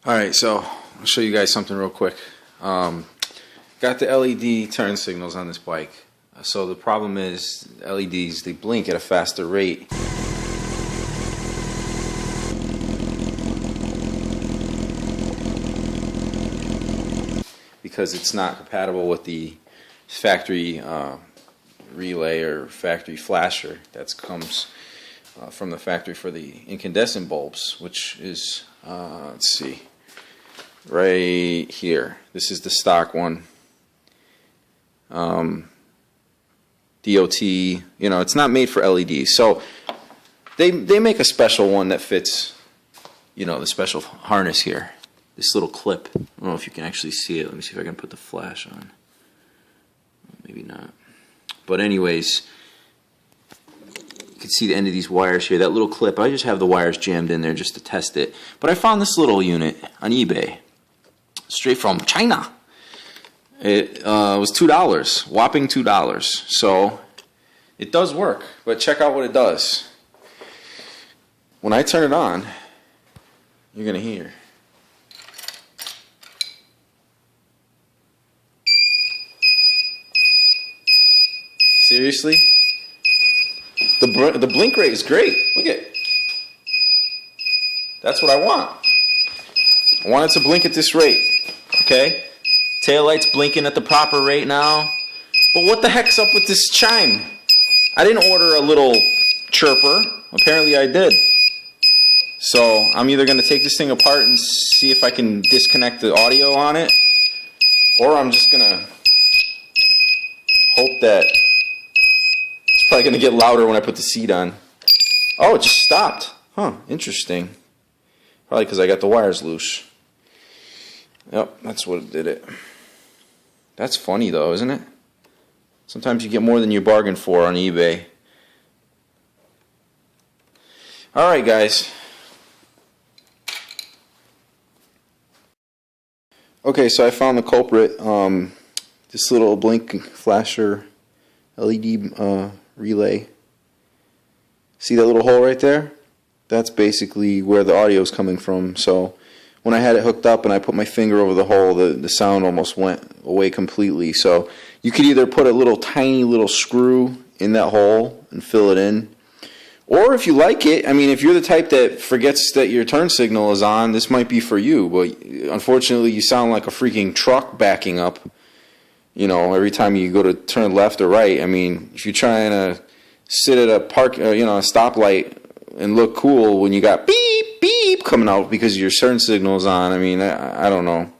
Alright, so I'll show you guys something real quick. Got the LED turn signals on this bike. So the problem is LEDs, they blink at a faster rate. Because it's not compatible with the factory relay or factory flasher that comes from the factory for the incandescent bulbs, which is, let's see, right here. This is the stock one. DOT, you know, it's not made for LEDs. So they make a special one that fits, you know, the special harness here. This little clip. I don't know if you can actually see it. Let me see if I can put the flash on. Maybe not. But anyways, you can see the end of these wires here. That little clip, I just have the wires jammed in there just to test it. But I found this little unit on eBay, straight from China. It was $2, whopping $2. So it does work, but check out what it does. When I turn it on, you're gonna hear. Seriously? The blink rate is great. Look at it. That's what I want. I want it to blink at this rate. Okay? Taillight's blinking at the proper rate now. But what the heck's up with this chime? I didn't order a little chirper. Apparently I did. So I'm either going to take this thing apart and see if I can disconnect the audio on it, or I'm just going to hope that it's probably going to get louder when I put the seat on. Oh, it just stopped. Huh, interesting. Probably because I got the wires loose. Yep, that's what did it. That's funny though, isn't it? Sometimes you get more than you bargained for on eBay. Alright guys. Okay, so I found the culprit. This little blink flasher LED relay. See that little hole right there? That's basically where the audio is coming from. So when I had it hooked up and I put my finger over the hole, the sound almost went away completely. So you could either put a little tiny little screw in that hole and fill it in, or if you like it, I mean, if you're the type that forgets that your turn signal is on, this might be for you. But unfortunately, you sound like a freaking truck backing up, you know, every time you go to turn left or right. I mean, if you're trying to sit at a park, you know, a stoplight and look cool when you got beep, beep coming out because your turn signal is on, I mean, I don't know.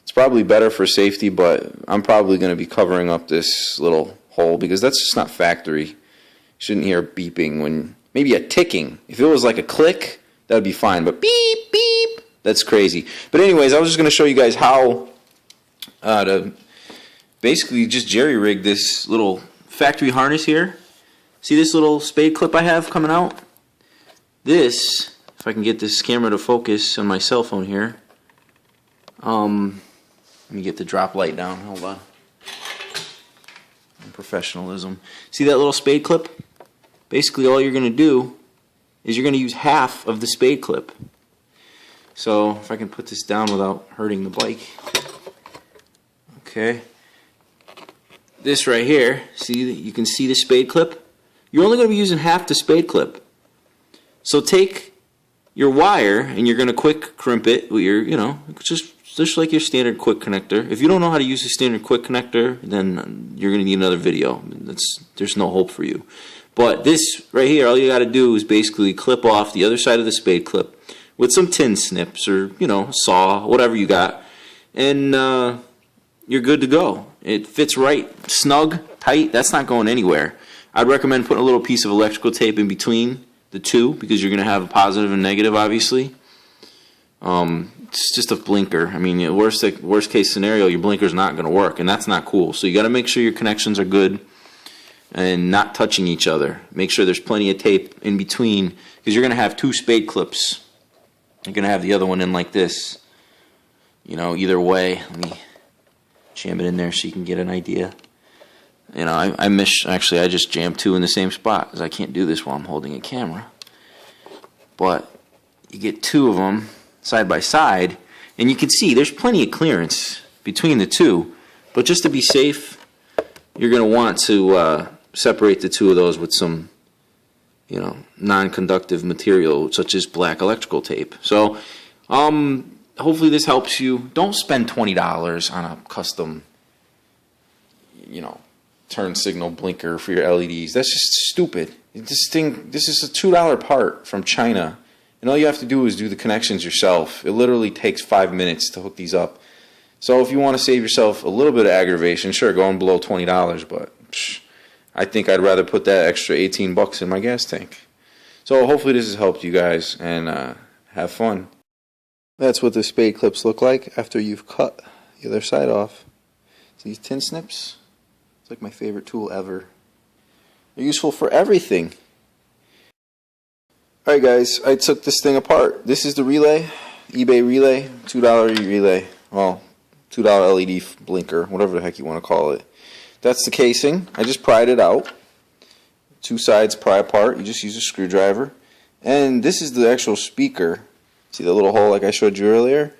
It's probably better for safety, but I'm probably going to be covering up this little hole because that's just not factory. You shouldn't hear beeping when, maybe a ticking. If it was like a click, that would be fine, but beep, beep, that's crazy. But anyways, I was just going to show you guys how to basically just jerry-rig this little factory harness here. See this little spade clip I have coming out? This, if I can get this camera to focus on my cell phone here. Let me get the drop light down. Hold on. Professionalism. See that little spade clip? Basically all you're going to do is you're going to use half of the spade clip. So if I can put this down without hurting the bike. Okay. This right here, see, you can see the spade clip? You're only going to be using half the spade clip. So take your wire and you're going to quick crimp it with your, you know, just like your standard quick connector. If you don't know how to use a standard quick connector, then you're going to need another video. There's no hope for you. But this right here, all you got to do is basically clip off the other side of the spade clip with some tin snips or, you know, saw, whatever you got, and you're good to go. It fits right, snug, tight. That's not going anywhere. I'd recommend putting a little piece of electrical tape in between the two because you're going to have a positive and negative, obviously. It's just a blinker. I mean, worst case scenario, your blinker's not going to work, and that's not cool. So you got to make sure your connections are good and not touching each other. Make sure there's plenty of tape in between because you're going to have two spade clips. You're going to have the other one in like this. You know, either way. Let me jam it in there so you can get an idea. You know, I just jammed two in the same spot because I can't do this while I'm holding a camera. But you get two of them side by side, And you can see there's plenty of clearance between the two, but just to be safe, you're going to want to separate the two of those with some, non-conductive material such as black electrical tape. So hopefully this helps you. Don't spend $20 on a custom, turn signal blinker for your LEDs. That's just stupid. This is a $2 part from China. And all you have to do is do the connections yourself. It literally takes 5 minutes to hook these up. So if you want to save yourself a little bit of aggravation, sure, going below $20, but I think I'd rather put that extra 18 bucks in my gas tank. So hopefully this has helped you guys, and have fun. That's what the spade clips look like after you've cut the other side off. See these tin snips? It's like my favorite tool ever. They're useful for everything. Alright guys, I took this thing apart. This is the relay, eBay relay, $2 relay. Well, $2 LED blinker, whatever the heck you want to call it. That's the casing. I just pried it out. Two sides pry apart. You just use a screwdriver. And this is the actual speaker. See the little hole like I showed you earlier?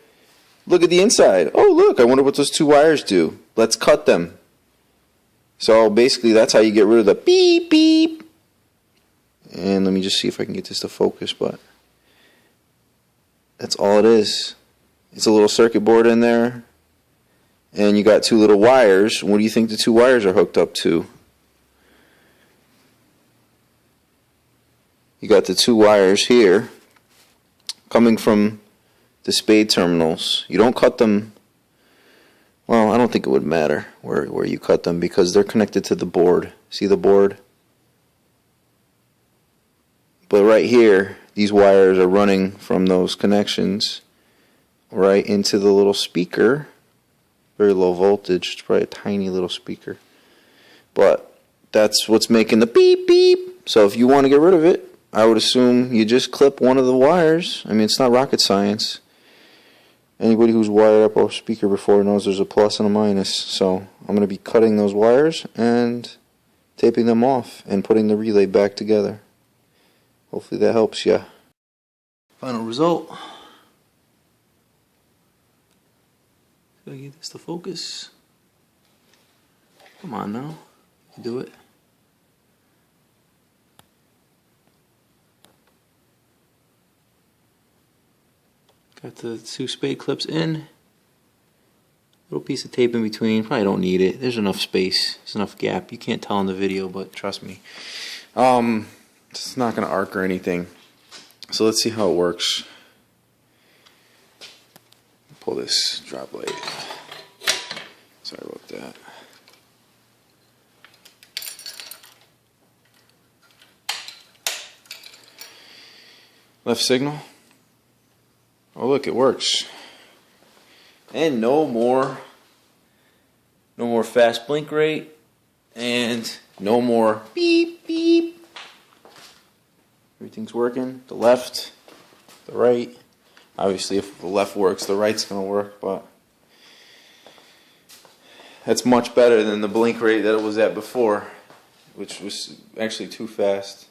Look at the inside. Oh look, I wonder what those two wires do. Let's cut them. So basically that's how you get rid of the beep beep. And let me just see if I can get this to focus, but that's all it is. It's a little circuit board in there, and you got two little wires. What do you think the two wires are hooked up to? You got the two wires here coming from the spade terminals. You don't cut them. Well, I don't think it would matter where you cut them because they're connected to the board. See the board? But right here, these wires are running from those connections right into the little speaker. Very low voltage. It's probably a tiny little speaker. But that's what's making the beep beep. So if you want to get rid of it, I would assume you just clip one of the wires. I mean, it's not rocket science. Anybody who's wired up a speaker before knows there's a plus and a minus. So I'm going to be cutting those wires and taping them off and putting the relay back together. Hopefully that helps you. Final result. Gotta get this to focus. Come on now. You can do it. Got the two spade clips in. Little piece of tape in between. Probably don't need it. There's enough space. There's enough gap. You can't tell in the video, but trust me. It's not going to arc or anything. So let's see how it works. Pull this drop light. Sorry about that. Left signal. Oh look, it works. And no more fast blink rate, and no more beep beep. Everything's working. The left, the right. Obviously, if the left works, the right's going to work, but that's much better than the blink rate that it was at before, which was actually too fast.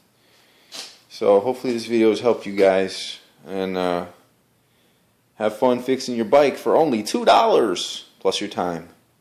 So hopefully this video has helped you guys, and have fun fixing your bike for only $2 plus your time.